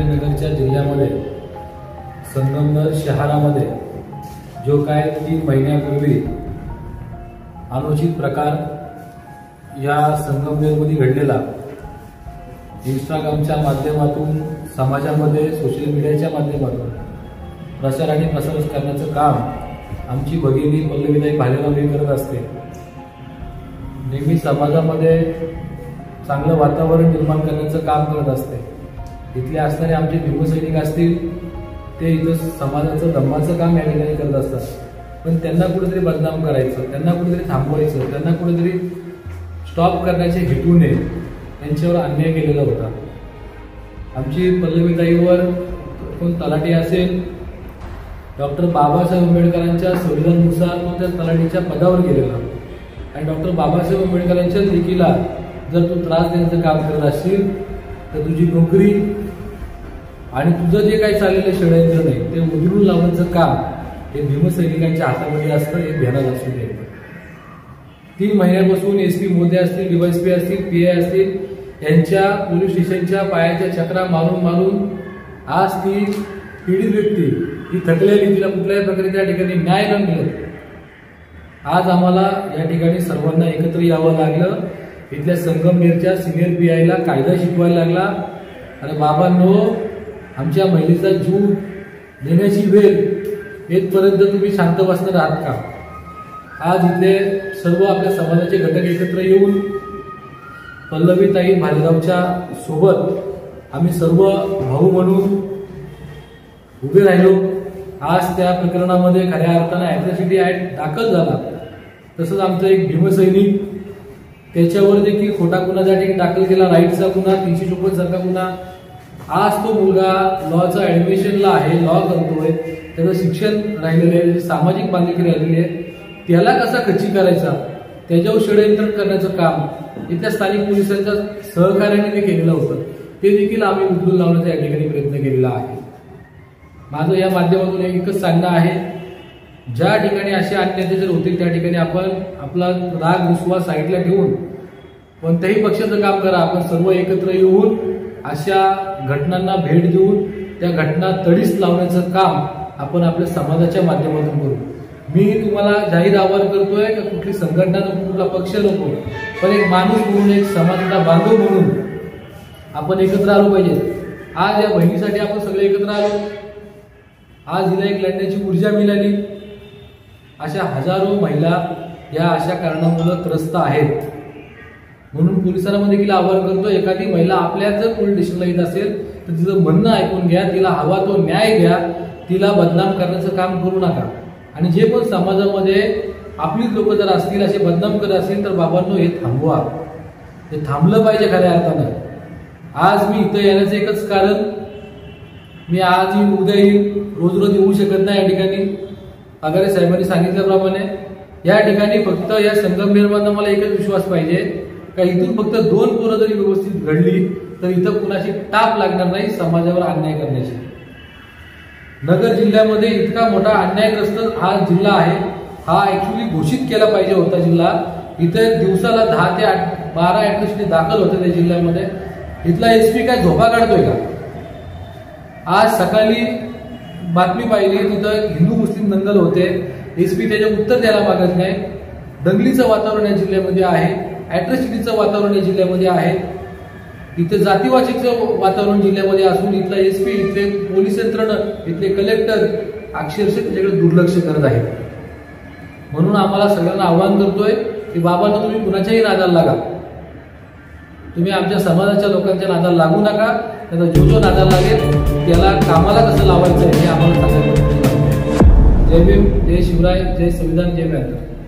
संभाजीनगरच्या जिल्ह्यामध्ये संगमनेर शहरामध्ये जो काय 3 महिन्यापूर्वी अनुचित प्रकार या संगमनेरमध्ये घडलेला इंस्टाग्रामच्या माध्यमातून समाजामध्ये सोशल मीडियाच्या माध्यमातून प्रसार आणि प्रसार करण्याचं काम आमची भगिनी पल्लवीताई भालेराव हे करत असते। नेहमी समाजामध्ये चांगलं वातावरण निर्माण करण्याचं काम करत असते। इथले असणारे आमचे भीमसैनिक असतील ते इथं समाजाचं धम्माचं काम या ठिकाणी करत असतात, पण त्यांना कुठेतरी बदनाम करायचं, त्यांना कुठेतरी थांबवायचं, त्यांना कुठेतरी स्टॉप करण्याच्या हेतूने त्यांच्यावर अन्याय केलेला होता। आमची पल्लवीताईवर कोण तलाठी असेल, डॉक्टर बाबासाहेब आंबेडकरांच्या संविधानानुसार तो त्या तलाठीच्या पदावर गेलेला आणि डॉक्टर बाबासाहेब आंबेडकरांच्या लेखीला जर तू त्रास देण्याचं काम करत असशील तर तुझी नोकरी आणि तुझं जे काही चाललेलं षडयंत्र नाही ते उधळून लावण्याचं काम हे भीमसैनिकांच्या हातामध्ये असतं, हे ध्यानात असू दे। 3 महिन्यापासून एसपी मोदी असतील, डीवायएसपी असतील, पीआय असतील यांच्या पोलीस स्टेशनच्या पायाच्या चक्रा मारून मारून आज ती पीडित व्यक्ती ही थकलेली, तिला कुठल्याही प्रकारे त्या ठिकाणी न्याय न मिळत। आज आम्हाला या ठिकाणी सर्वांना एकत्र यावं लागलं। इथल्या संगमनेरच्या सिनियर पीआयला कायदा शिकवायला लागला। आणि बाबांनो, आमच्या महिलेचा जीव देण्याची वेळ येतपर्यंत तुम्ही शांत बसणार आहात का? आज इथले सर्व आपल्या समाजाचे घटक एकत्र येऊन पल्लवीताई भालेरावच्या सोबत आम्ही सर्व भाऊ म्हणून उभे राहिलो। आज त्या प्रकरणामध्ये खऱ्या अर्थानं ॲट्रॉसिटी ॲक्ट दाखल झाला। तसंच आमचा एक भीमसैनिक त्याच्यावर देखील खोटा गुन्हा त्या ठिकाणी दाखल केला, राईटचा गुन्हा, 354 सारखा गुन्हा। आज तो मुलगा लॉचा ऍडमिशनला आहे, लॉ करतोय, त्याचं शिक्षण राहिलेलं आहे, त्याची सामाजिक बांधिलकी राहिलेली आहे, त्याला कसा खच्ची करायचा, त्याच्यावर षडयंत्र करण्याचं काम इथल्या स्थानिक पोलिसांच्या सहकार्याने ते केलेलं होतं, ते देखील आम्ही उचलून लावण्याचा या ठिकाणी प्रयत्न केलेला आहे। माझं या माध्यमातून एकच सांगणं आहे, ज्या ठिकाणी असे अन्याय जर होतील त्या ठिकाणी आपण आपला राग रुसवा साईडला ठेवून कोणत्याही पक्षाचं काम करा, आपण सर्व एकत्र येऊन अशा घटनांना भेट देऊन त्या घटना तडीस लावण्याचं काम आपण आपल्या समाजाच्या माध्यमातून करू। मी तुम्हाला जाहीर आवाहन करतोय की कुठली संघटना नको, कुठला पक्ष नको, पण एक माणूस म्हणून, एक समाजाचा बांधव म्हणून आपण एकत्र आलो पाहिजे। आज या बहिणीसाठी आपण सगळे एकत्र आलो। आज हिला एक लढण्याची ऊर्जा मिळाली। अशा हजारो महिला या अशा कारणामुळे त्रस्त आहेत, म्हणून पोलिसांना देखील आवाहन करतो, एखादी महिला आपल्या जर पोलीस स्टेशनला येत असेल तर तिचं म्हणणं ऐकून घ्या, तिला हवा तो न्याय घ्या, तिला बदनाम करण्याचं काम करू नका। आणि जे पण समाजामध्ये आपलीच लोक जर असतील असे बदनाम करत असतील तर बाबांनो हे थांबवा, हे थांबलं पाहिजे खऱ्या अर्थानं। आज मी इथं येण्याचं एकच कारण, मी आज येईल, उद्या येईल, रोज रोज येऊ शकत नाही। या ठिकाणी आगारे साहेबांनी सांगितल्याप्रमाणे या ठिकाणी फक्त या संगमनेरमधनं मला एकच विश्वास पाहिजे का इथून फक्त 2 पोरं जरी व्यवस्थित घडली तर इथं कुणाची टाप लागणार नाही समाजावर अन्याय करण्याची। नगर जिल्ह्यामध्ये इतका मोठा अन्यायग्रस्त हा जिल्हा आहे, हा ऍक्च्युली घोषित केला पाहिजे होता जिल्हा। इथे दिवसाला 10 ते 12 ऍट्रॉसिटी दाखल होते त्या जिल्ह्यामध्ये। इथला एसपी काय झोपा काढतोय का? आज सकाळी बातमी पाहिली, तिथं हिंदू मुस्लिम दंगल होते, एसपी त्याचे उत्तर द्यायला मागत नाही। दंगलीचं वातावरण या जिल्ह्यामध्ये आहे, ऍट्रॉसिटीचं वातावरण या जिल्ह्यामध्ये आहे, इथे जातीवाचीचं वातावरण जिल्ह्यामध्ये असून इथला एसपी, इथले पोलीस यंत्रणा, इथले कलेक्टर अक्षरशः त्याच्याकडे दुर्लक्ष करत आहेत। म्हणून आम्हाला सगळ्यांना आवाहन करतोय की बाबांनो, तुम्ही कुणाच्याही नादाला लागा, तुम्ही आमच्या समाजाच्या लोकांच्या नादाला लागू नका। त्याचा जो नादाला लागेल त्याला कामाला कसं लावायचं हे आम्हाला सांगायला. जय भीम, जय शिवराय, जय संविधान, जय भारत।